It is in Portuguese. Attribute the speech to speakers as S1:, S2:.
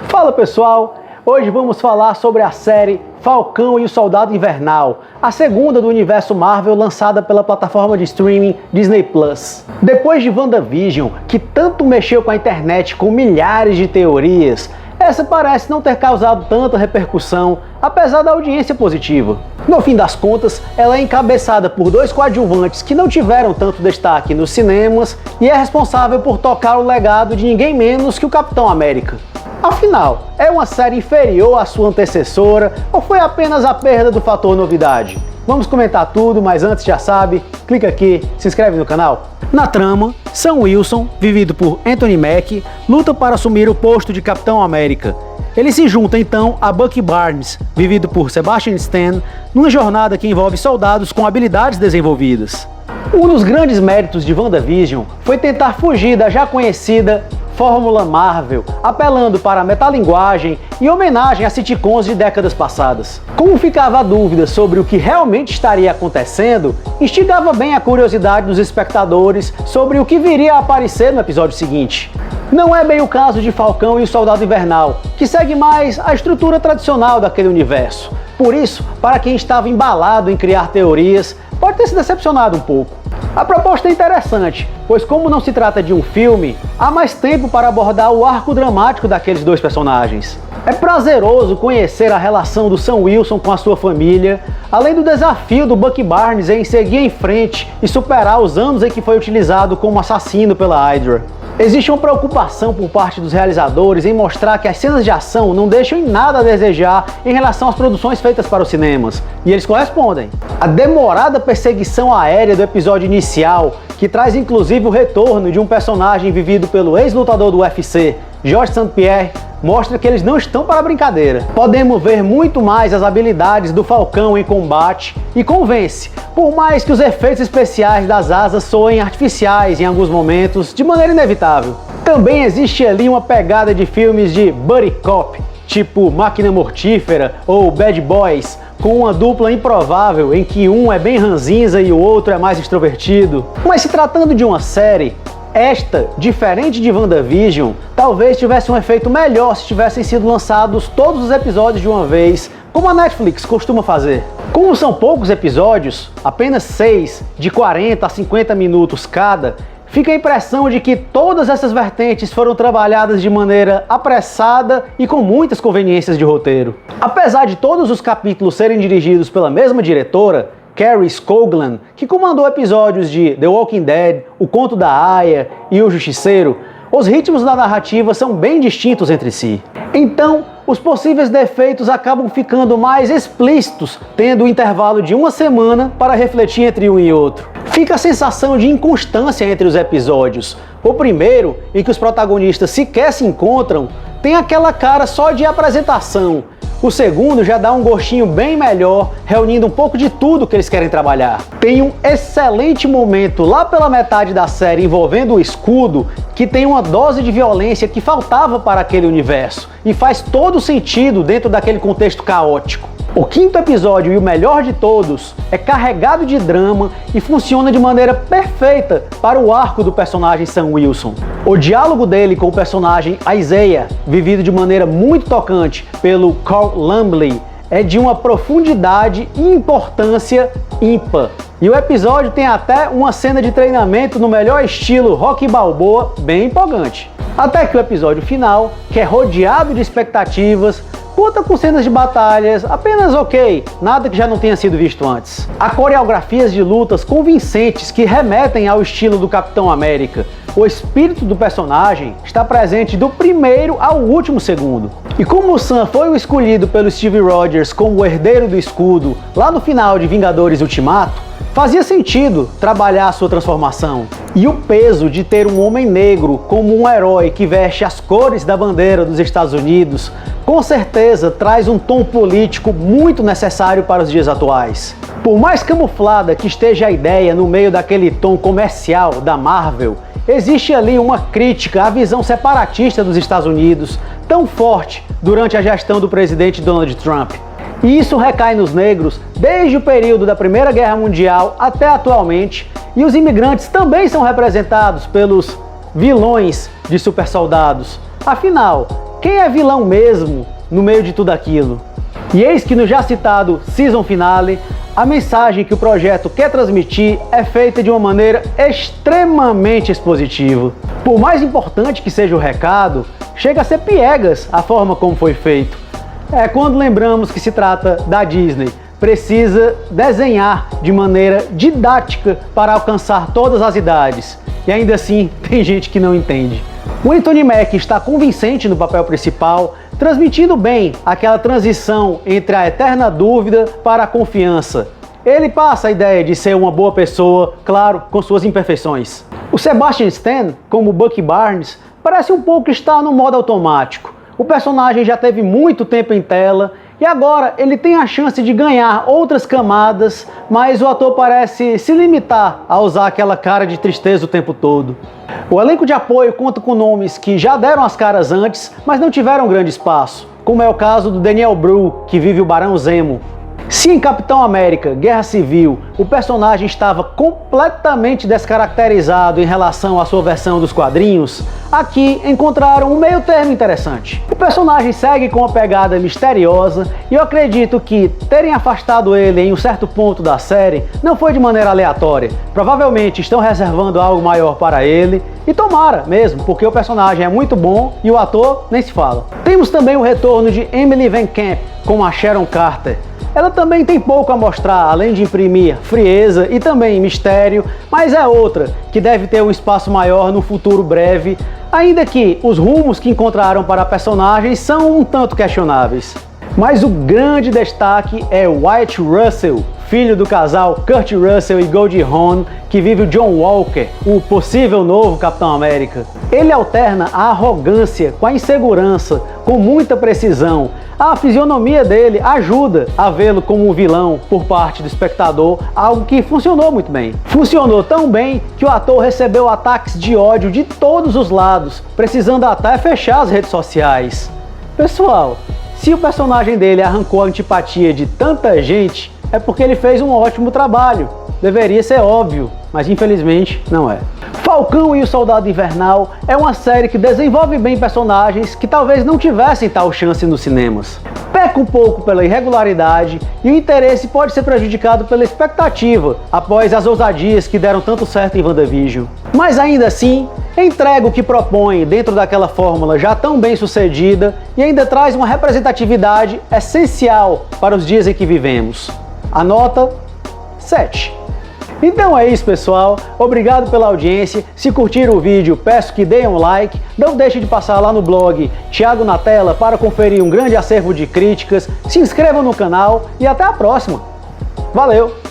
S1: Fala pessoal, hoje vamos falar sobre a série Falcão e o Soldado Invernal, a segunda do universo Marvel lançada pela plataforma de streaming Disney+. Depois de WandaVision, que tanto mexeu com a internet com milhares de teorias, essa parece não ter causado tanta repercussão, apesar da audiência positiva. No fim das contas, ela é encabeçada por dois coadjuvantes que não tiveram tanto destaque nos cinemas e é responsável por tocar o legado de ninguém menos que o Capitão América. Afinal, é uma série inferior à sua antecessora ou foi apenas a perda do fator novidade? Vamos comentar tudo, mas antes já sabe, clica aqui, se inscreve no canal. Na trama, Sam Wilson, vivido por Anthony Mackie, luta para assumir o posto de Capitão América. Ele se junta então a Bucky Barnes, vivido por Sebastian Stan, numa jornada que envolve soldados com habilidades desenvolvidas. Um dos grandes méritos de WandaVision foi tentar fugir da já conhecida fórmula Marvel, apelando para a metalinguagem e homenagem a sitcoms de décadas passadas. Como ficava a dúvida sobre o que realmente estaria acontecendo, instigava bem a curiosidade dos espectadores sobre o que viria a aparecer no episódio seguinte. Não é bem o caso de Falcão e o Soldado Invernal, que segue mais a estrutura tradicional daquele universo. Por isso, para quem estava embalado em criar teorias, pode ter se decepcionado um pouco. A proposta é interessante, pois como não se trata de um filme, há mais tempo para abordar o arco dramático daqueles dois personagens. É prazeroso conhecer a relação do Sam Wilson com a sua família, além do desafio do Bucky Barnes em seguir em frente e superar os anos em que foi utilizado como assassino pela Hydra. Existe uma preocupação por parte dos realizadores em mostrar que as cenas de ação não deixam em nada a desejar em relação às produções feitas para os cinemas, e eles correspondem. A demorada perseguição aérea do episódio inicial, que traz inclusive o retorno de um personagem vivido pelo ex-lutador do UFC, Georges St-Pierre, mostra que eles não estão para brincadeira. Podemos ver muito mais as habilidades do Falcão em combate e convence, por mais que os efeitos especiais das asas soem artificiais em alguns momentos, de maneira inevitável. Também existe ali uma pegada de filmes de buddy cop, tipo Máquina Mortífera ou Bad Boys, com uma dupla improvável em que um é bem ranzinza e o outro é mais extrovertido. Mas se tratando de uma série, esta, diferente de WandaVision, talvez tivesse um efeito melhor se tivessem sido lançados todos os episódios de uma vez, como a Netflix costuma fazer. Como são poucos episódios, apenas 6, de 40 a 50 minutos cada, fica a impressão de que todas essas vertentes foram trabalhadas de maneira apressada e com muitas conveniências de roteiro. Apesar de todos os capítulos serem dirigidos pela mesma diretora, Kari Skogland, que comandou episódios de The Walking Dead, O Conto da Aia e O Justiceiro, os ritmos da narrativa são bem distintos entre si. Então, os possíveis defeitos acabam ficando mais explícitos, tendo um intervalo de uma semana para refletir entre um e outro. Fica a sensação de inconstância entre os episódios. O primeiro, em que os protagonistas sequer se encontram, tem aquela cara só de apresentação. O segundo já dá um gostinho bem melhor, reunindo um pouco de tudo que eles querem trabalhar. Tem um excelente momento lá pela metade da série envolvendo o escudo, que tem uma dose de violência que faltava para aquele universo, e faz todo sentido dentro daquele contexto caótico. O quinto episódio, e o melhor de todos, é carregado de drama e funciona de maneira perfeita para o arco do personagem Sam Wilson. O diálogo dele com o personagem Isaiah, vivido de maneira muito tocante pelo Carl Lumbly, é de uma profundidade e importância ímpar. E o episódio tem até uma cena de treinamento no melhor estilo Rocky Balboa, bem empolgante. Até que o episódio final, que é rodeado de expectativas, conta com cenas de batalhas apenas ok, nada que já não tenha sido visto antes. Há coreografias de lutas convincentes que remetem ao estilo do Capitão América. O espírito do personagem está presente do primeiro ao último segundo. E como o Sam foi o escolhido pelo Steve Rogers como o herdeiro do escudo lá no final de Vingadores Ultimato, fazia sentido trabalhar a sua transformação. E o peso de ter um homem negro como um herói que veste as cores da bandeira dos Estados Unidos, com certeza traz um tom político muito necessário para os dias atuais. Por mais camuflada que esteja a ideia no meio daquele tom comercial da Marvel, existe ali uma crítica à visão separatista dos Estados Unidos, tão forte durante a gestão do presidente Donald Trump. E isso recai nos negros desde o período da Primeira Guerra Mundial até atualmente, e os imigrantes também são representados pelos vilões de super soldados. Afinal, quem é vilão mesmo no meio de tudo aquilo? E eis que no já citado Season Finale, a mensagem que o projeto quer transmitir é feita de uma maneira extremamente expositiva. Por mais importante que seja o recado, chega a ser piegas a forma como foi feito. É quando lembramos que se trata da Disney, precisa desenhar de maneira didática para alcançar todas as idades. E ainda assim, tem gente que não entende. O Anthony Mackie está convincente no papel principal, transmitindo bem aquela transição entre a eterna dúvida para a confiança. Ele passa a ideia de ser uma boa pessoa, claro, com suas imperfeições. O Sebastian Stan, como Bucky Barnes, parece um pouco estar no modo automático. O personagem já teve muito tempo em tela e agora ele tem a chance de ganhar outras camadas, mas o ator parece se limitar a usar aquela cara de tristeza o tempo todo. O elenco de apoio conta com nomes que já deram as caras antes, mas não tiveram grande espaço, como é o caso do Daniel Bru, que vive o Barão Zemo. Se em Capitão América Guerra Civil o personagem estava completamente descaracterizado em relação à sua versão dos quadrinhos, aqui encontraram um meio termo interessante. O personagem segue com uma pegada misteriosa e eu acredito que terem afastado ele em um certo ponto da série não foi de maneira aleatória. Provavelmente estão reservando algo maior para ele e tomara mesmo, porque o personagem é muito bom e o ator nem se fala. Temos também o retorno de Emily Van Camp como a Sharon Carter. Ela também tem pouco a mostrar, além de imprimir frieza e também mistério, mas é outra que deve ter um espaço maior no futuro breve, ainda que os rumos que encontraram para a personagem são um tanto questionáveis. Mas o grande destaque é Wyatt Russell, filho do casal Kurt Russell e Goldie Hawn, que vive o John Walker, o possível novo Capitão América. Ele alterna a arrogância com a insegurança, com muita precisão. A fisionomia dele ajuda a vê-lo como um vilão por parte do espectador, algo que funcionou muito bem. Funcionou tão bem que o ator recebeu ataques de ódio de todos os lados, precisando até fechar as redes sociais. Pessoal, se o personagem dele arrancou a antipatia de tanta gente, é porque ele fez um ótimo trabalho. Deveria ser óbvio, mas infelizmente não é. Falcão e o Soldado Invernal é uma série que desenvolve bem personagens que talvez não tivessem tal chance nos cinemas. Peca um pouco pela irregularidade e o interesse pode ser prejudicado pela expectativa após as ousadias que deram tanto certo em WandaVision. Mas ainda assim, entrega o que propõe dentro daquela fórmula já tão bem sucedida e ainda traz uma representatividade essencial para os dias em que vivemos. A nota 7. Então é isso, pessoal, obrigado pela audiência. Se curtiram o vídeo, peço que deem um like, não deixe de passar lá no blog Thiago na Tela para conferir um grande acervo de críticas, se inscrevam no canal e até a próxima. Valeu!